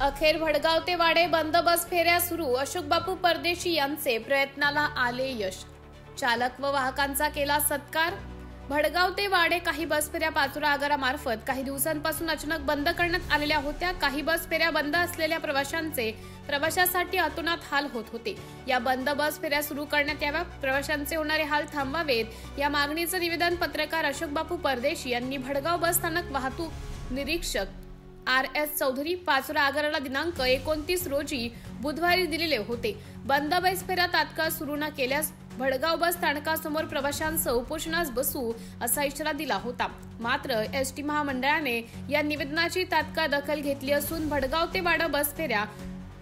अखेर भडगाव ते वाडे बंद बस फेऱ्या सुरू। अशोक बापू परदेशी यांचे प्रयत्नाला आले यश। चालक व वाहकांचा केला सत्कार। भडगाव ते वाडे काही बस फेऱ्या पाचोरा आगारामार्फत काही दिवसांपासून अचानक बंद करण्यात आलेल्या होत्या। काही बस फेऱ्या बंद असलेल्या प्रवाशांचे प्रवासासाठी अतोनात हाल होत होते। या बंद बस फेऱ्या सुरू करण्यात याव्या, प्रवाशांचे होणारे हाल थांबवावेत या मागणीचं निवेदन पत्रकार अशोक बापू परदेशी यांनी भडगाव बस स्थानक वाहतूक निरीक्षक RS चौधरी पाचोरा आगाराला दिनांक 29 रोजी बुधवारी दिलेले होते। बंद बस फेऱ्या तात्काळ सुरू न केल्यास भडगाव बस स्थानकासमोर प्रवाशांसह उपोषणास बसू असा इशारा दिला होता। मात्र ST महामंडळाने या निवेदनाची तात्काळ दखल घेतली असून भडगाव ते वाडा बस फेऱ्या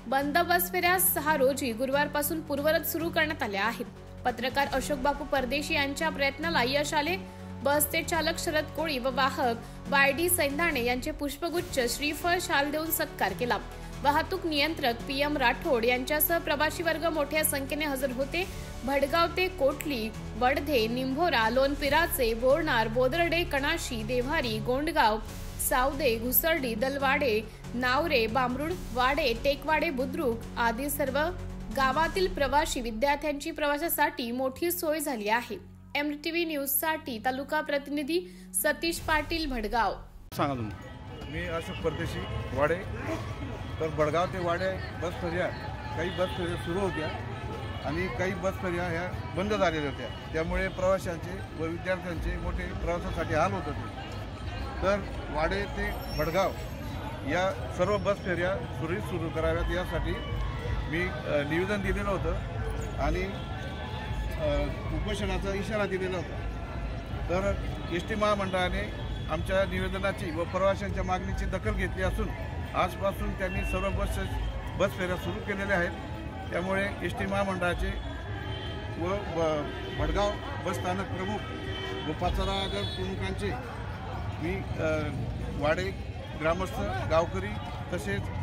बंद बस फेऱ्या 6 रोजी गुरुवारपासून पूर्ववत सुरू करण्यात आल्या आहेत। पत्रकार अशोक बापू परदेशी यांच्या प्रयत्नाला यश आले। बसचे चालक शरद कोळी व वाहक YD सैंदाणे यांचे पुष्पगुच्छ श्रीफळ शाल देऊन सत्कार केला। वाहतूक नियंत्रक PM राठोड यांच्यासह प्रवासी वर्ग मोठ्या संख्येने हजर होते। भडगाव ते कोटली, वडधे, निंभोरा, लोणपिराचे, बोरनार, बोदर्डे, कणाशी, देव्हारी, गोंडगाव, सावदे, घुसर्डी, दलवाडे, नावरे, बामरुड, वाडे, टेकवाडे, बुद्रुक आदी सर्व गावातील प्रवासी विद्यार्थ्यांची प्रवासासाठी मोठी सोय झाली आहे। MTV न्यूज साठी तालुका प्रतिनिधी सतीश पाटील, भडगाव। सांगा तुम्ही। मी अशोक परदेशी, वाडे। तर भडगाव ते वाडे बस फेऱ्या काही बस फेऱ्या सुरू होत्या आणि काही बस फेऱ्या ह्या बंद झालेल्या होत्या। त्यामुळे प्रवाशांचे व विद्यार्थ्यांचे मोठे प्रवासासाठी हाल होत होते। तर वाडे ते भडगाव या सर्व बस फेऱ्या सुरळीत सुरू कराव्यात यासाठी मी निवेदन दिलेलं होतं आणि उपोषणाचा इशारा दिलेला होता। तर ST महामंडळाने आमच्या निवेदनाची व प्रवाशांच्या मागणीची दखल घेतली असून आजपासून त्यांनी सर्व बस फेऱ्या सुरू केलेल्या आहेत। त्यामुळे ST महामंडळाचे व भडगाव बस स्थानक प्रमुख व पाचोरा आगार प्रमुखांचे मी वाडे ग्रामस्थ, गावकरी तसेच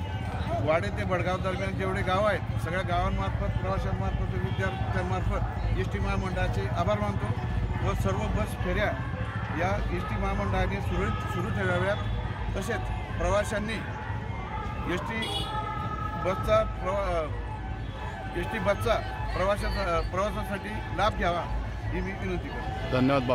वाडे ते भडगाव दरम्यान जेवढे गाव आहेत सगळ्या गावांमार्फत, प्रवाशांमार्फत, विद्यार्थ्यांमार्फत ST महामंडळाचे आभार मानतो व सर्व बस फेऱ्या या ST महामंडळाने सुरू ठेवाव्यात। तसेच प्रवाशांनी ST बसचा प्रवासासाठी लाभ घ्यावा ही मी विनंती करतो। धन्यवाद बापू।